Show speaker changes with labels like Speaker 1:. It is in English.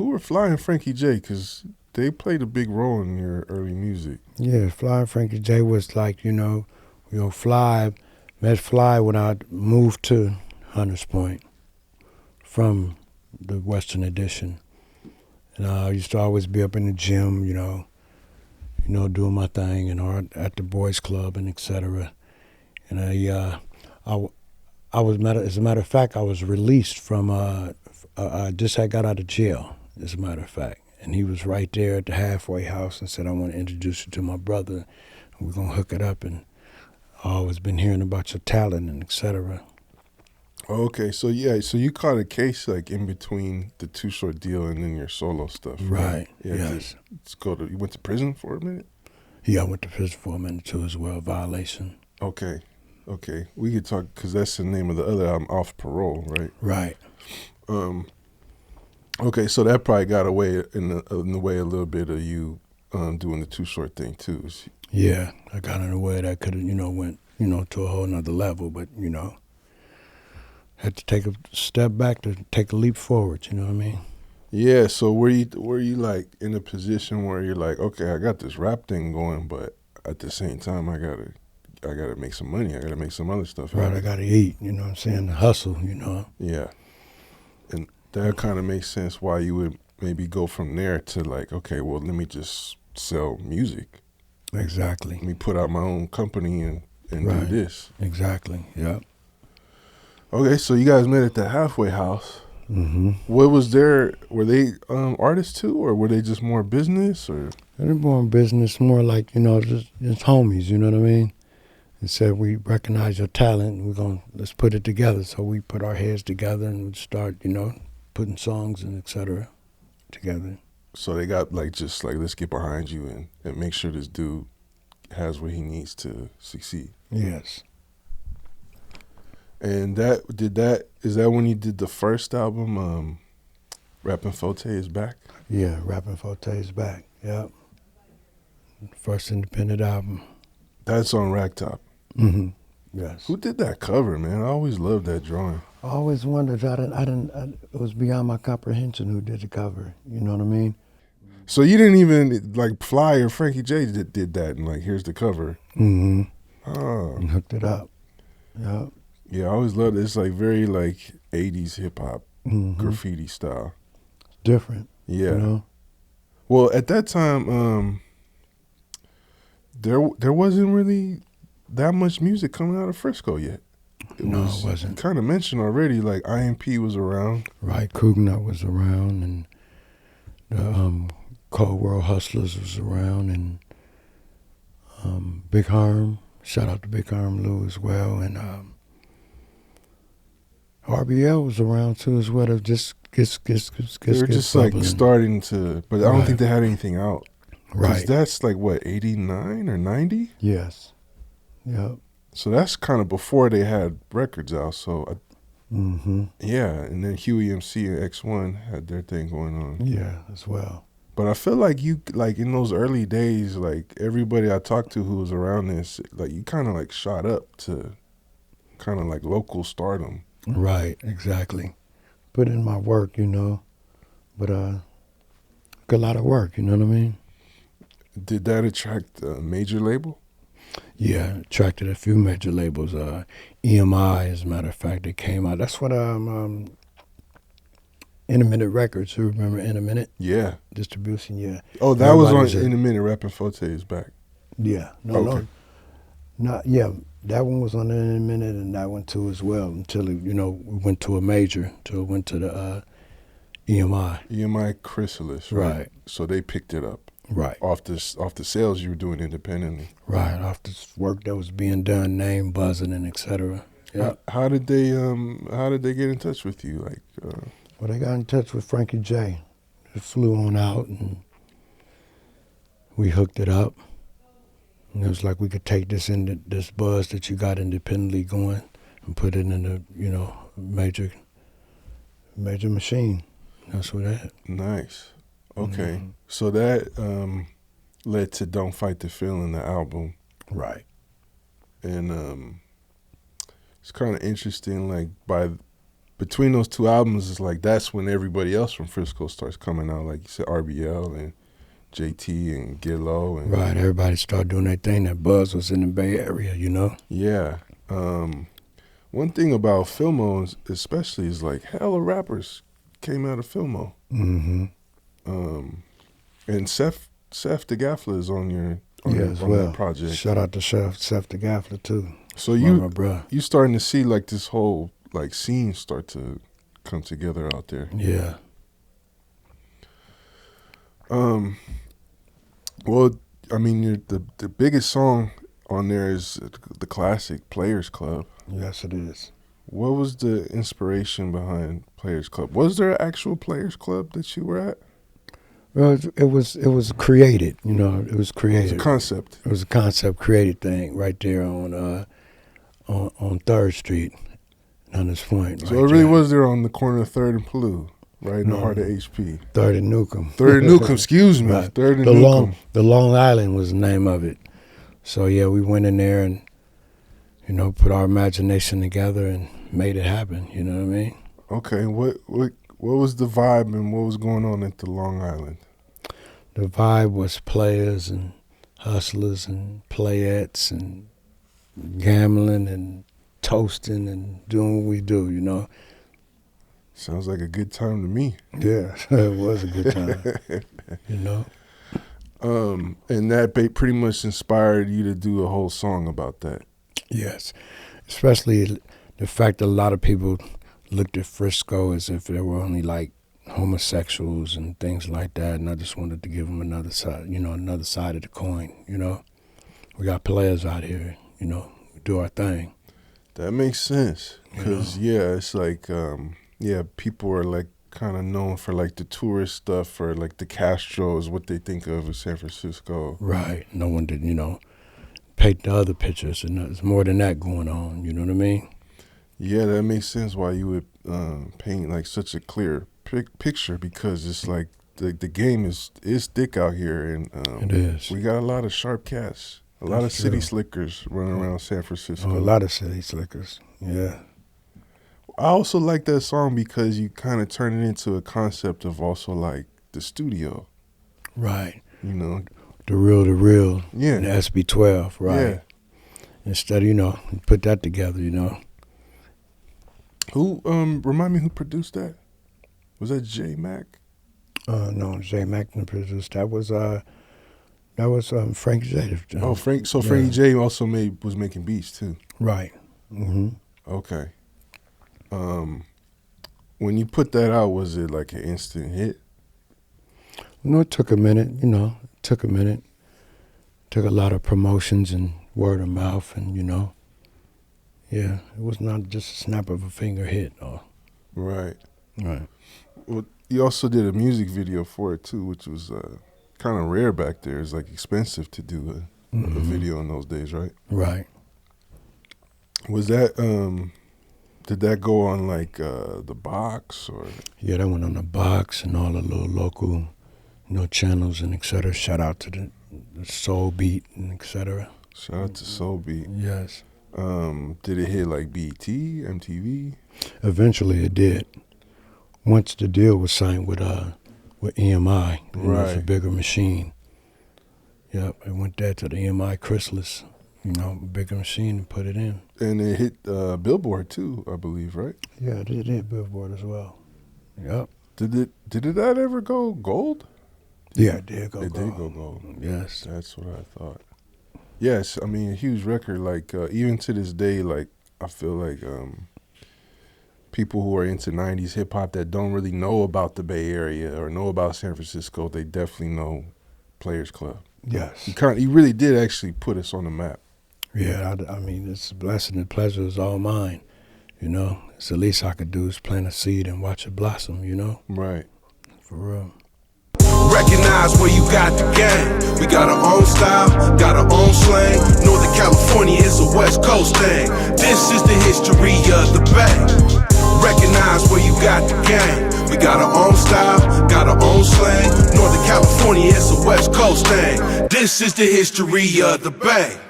Speaker 1: who were Fly and Frankie J? Because they played a big role in your early music.
Speaker 2: Yeah, Fly and Frankie J was like, Fly, met Fly when I moved to Hunters Point from the Western Addition. And I used to always be up in the gym, doing my thing and at the boys club and etc. And I was as a matter of fact, I was released from I just had got out of jail, as a matter of fact. And he was right there at the halfway house and said, I want to introduce you to my brother. And we're gonna hook it up, and I always been hearing about your talent and etc.
Speaker 1: Okay, so you caught a case like in between the Too Short deal and then your solo stuff, right?
Speaker 2: Yeah, yes.
Speaker 1: You went to prison for a minute?
Speaker 2: Yeah, I went to prison for a minute too as well, violation.
Speaker 1: Okay. We could talk, because that's the name of the other album, Off Parole, right?
Speaker 2: Right.
Speaker 1: Okay, so that probably got away in the way a little bit of you doing the Too Short thing too.
Speaker 2: Yeah, I got in a way that could have, went, to a whole nother level, but, had to take a step back to take a leap forward, you know what I mean?
Speaker 1: Yeah, so were you like in a position where you're like, okay, I got this rap thing going, but at the same time I gotta make some money, I gotta make some other stuff.
Speaker 2: Right, I gotta eat, you know what I'm saying? The hustle,
Speaker 1: Yeah. And that kind of makes sense why you would maybe go from there to like, okay, well, let me just sell music.
Speaker 2: Exactly.
Speaker 1: Let me put out my own company and
Speaker 2: right.
Speaker 1: do this.
Speaker 2: Exactly, yeah.
Speaker 1: Okay, so you guys met at the halfway house.
Speaker 2: Mm-hmm.
Speaker 1: What was there? Were they artists too, or were they just more business? Or
Speaker 2: they're more business, more like just homies. You know what I mean? And said we recognize your talent. Let's put it together. So we put our heads together and we start putting songs and etc. together.
Speaker 1: So they got just let's get behind you and make sure this dude has what he needs to succeed.
Speaker 2: Yes.
Speaker 1: And is that when you did the first album, Rappin 4-Tay is Back?
Speaker 2: Yeah, Rappin 4-Tay is Back, yeah. First independent album.
Speaker 1: That's on Ragtop?
Speaker 2: Mm-hmm, yes.
Speaker 1: Who did that cover, man? I always loved that drawing.
Speaker 2: I always wondered, it was beyond my comprehension who did the cover, you know what I mean?
Speaker 1: So you didn't even, Fly or Frankie J did that and here's the cover?
Speaker 2: Mm-hmm.
Speaker 1: Oh.
Speaker 2: And hooked it up, yeah.
Speaker 1: Yeah, I always loved it. It's very 80s hip-hop,
Speaker 2: mm-hmm.
Speaker 1: graffiti style.
Speaker 2: Different.
Speaker 1: Yeah. Well, at that time, there wasn't really that much music coming out of Frisco yet.
Speaker 2: It wasn't.
Speaker 1: Kind of mentioned already, IMP was around.
Speaker 2: Right, Cougnut was around, and the Cold World Hustlers was around, and Big Harm, shout out to Big Harm Lou as well, and RBL was around too as well. They were just
Speaker 1: starting to, but I don't think they had anything out.
Speaker 2: Right.
Speaker 1: That's 89 or 90?
Speaker 2: Yes. Yep.
Speaker 1: So that's kind of before they had records out. So,
Speaker 2: mm-hmm.
Speaker 1: Yeah, and then Huey MC and X1 had their thing going on.
Speaker 2: Yeah, as well.
Speaker 1: But I feel like you, in those early days, everybody I talked to who was around this, you kind of shot up to kind of local stardom.
Speaker 2: Right, exactly. Put in my work, but a lot of work, you know what I mean?
Speaker 1: Did that attract a major label?
Speaker 2: Yeah, attracted a few major labels. EMI, as a matter of fact, they came out. That's what Intermittent Records. You remember Intermittent?
Speaker 1: Yeah.
Speaker 2: Distribution, yeah.
Speaker 1: Oh, that was on Intermittent. Rappin 4-Tay is Back.
Speaker 2: Yeah. No. Yeah, that one was on Intermittent, and that one too as well, until it, we went to a major, until it went to the EMI.
Speaker 1: EMI Chrysalis, right? So they picked it up.
Speaker 2: Right.
Speaker 1: Off the sales you were doing independently.
Speaker 2: Right, off this work that was being done, name buzzing and etc. Yeah.
Speaker 1: How did they get in touch with you?
Speaker 2: Well, they got in touch with Frankie J. They flew on out and we hooked it up. And it was we could take this buzz that you got independently going and put it in a major machine. That's what that.
Speaker 1: Nice. Okay,
Speaker 2: mm-hmm.
Speaker 1: So that led to Don't Fight the Feeling, the album.
Speaker 2: Right.
Speaker 1: And it's kind of interesting, by between those two albums, it's like that's when everybody else from Frisco starts coming out. Like you said, RBL and JT and Get Low. And,
Speaker 2: right, everybody started doing their thing. That buzz was in the Bay Area, you know?
Speaker 1: Yeah. One thing about Fillmore especially is like hella rappers came out of Fillmore.
Speaker 2: Mm-hmm.
Speaker 1: And Seth the Gaffler is on that project.
Speaker 2: Shout out to Seth the Gaffler too.
Speaker 1: So you starting to see like this whole like scene start to come together out there.
Speaker 2: Yeah.
Speaker 1: Well, I mean, the biggest song on there is the classic Playaz Club.
Speaker 2: Yes, it is.
Speaker 1: What was the inspiration behind Playaz Club? Was there an actual Playaz Club that you were at?
Speaker 2: Well, it was created. You know, it was created.
Speaker 1: It was a concept.
Speaker 2: It was a concept created thing right there on 3rd Street, Hunters Point.
Speaker 1: So it really was there on the corner of 3rd and Palouse, right in the heart of HP.
Speaker 2: 3rd and Newcomb.
Speaker 1: 3rd and Newcomb, excuse me.
Speaker 2: Right.
Speaker 1: 3rd and Newcomb.
Speaker 2: The Long Island was the name of it. So yeah, we went in there and, you know, put our imagination together and made it happen. You know what I mean?
Speaker 1: Okay. What was the vibe and what was going on at the Long Island?
Speaker 2: The vibe was players and hustlers and playettes and gambling and toasting and doing what we do, you know.
Speaker 1: Sounds like a good time to me.
Speaker 2: Yeah, it was a good time, you know.
Speaker 1: And that pretty much inspired you to do a whole song about that.
Speaker 2: Yes, especially the fact that a lot of people looked at Frisco as if there were only like homosexuals and things like that, and I just wanted to give them another side, you know, another side of the coin, you know. We got players out here, you know, we do our thing.
Speaker 1: That makes sense, because, yeah, it's like, people are like kind of known for like the tourist stuff or like the Castros, what they think of as San Francisco.
Speaker 2: Right. No one did, you know, paint the other pictures, and there's more than that going on, you know what I mean?
Speaker 1: Yeah, that makes sense why you would paint like such a clear picture, because it's like the game is thick out here, and
Speaker 2: it is.
Speaker 1: We got a lot of sharp cats, a lot of city slickers running around San Francisco.
Speaker 2: Oh, a lot of city slickers, yeah.
Speaker 1: I also like that song because you kind of turn it into a concept of also like the studio.
Speaker 2: Right.
Speaker 1: You know?
Speaker 2: The real.
Speaker 1: Yeah.
Speaker 2: And the SB12, right. Yeah. Instead of, you know, put that together, you know.
Speaker 1: Who, remind me who produced that? Was that J Mac?
Speaker 2: No, J Mac didn't produce. That was Frank J.
Speaker 1: Oh, Frank. So Frankie J also was making beats too.
Speaker 2: Right. Mm-hmm.
Speaker 1: Okay. When you put that out, was it like an instant hit?
Speaker 2: No, it took a minute. You know, it took a minute. Took a lot of promotions and word of mouth, and you know, yeah, it was not just a snap of a finger hit.
Speaker 1: Right.
Speaker 2: Right.
Speaker 1: Well, you also did a music video for it too, which was kind of rare back there. It's like expensive to do a video in those days, right?
Speaker 2: Right.
Speaker 1: Was that did that go on like the box or?
Speaker 2: Yeah, that went on the box and all the little local, you know, channels and et cetera. Shout out to the Soul Beat and et cetera.
Speaker 1: Shout out to Soul Beat.
Speaker 2: Yes.
Speaker 1: Did it hit like BET, MTV?
Speaker 2: Eventually it did. Once the deal was signed with EMI, it was a bigger machine. Yep, it went there to the EMI Chrysalis, you know, bigger machine, and put it in.
Speaker 1: And it hit Billboard too, I believe, right?
Speaker 2: Yeah, it hit Billboard as well. Yep.
Speaker 1: Did that ever go gold?
Speaker 2: Yeah, it did go gold.
Speaker 1: It did go gold.
Speaker 2: Yes.
Speaker 1: That's what I thought. Yes, I mean, a huge record. Like, even to this day, like, I feel like people who are into 90s hip-hop that don't really know about the Bay Area or know about San Francisco, they definitely know Playaz Club.
Speaker 2: Yes.
Speaker 1: He really did actually put us on the map.
Speaker 2: Yeah, I mean, it's a blessing and pleasure is all mine, you know. It's the least I could do is plant a seed and watch it blossom, you know.
Speaker 1: Right.
Speaker 2: For real.
Speaker 3: Recognize where you got the game. We got our own style, got our own slang. Northern California is a West Coast thing. This is the history of the Bay. Recognize where you got the game. We got our own style, got our own slang. Northern California is a West Coast thing. This is the history of the Bay.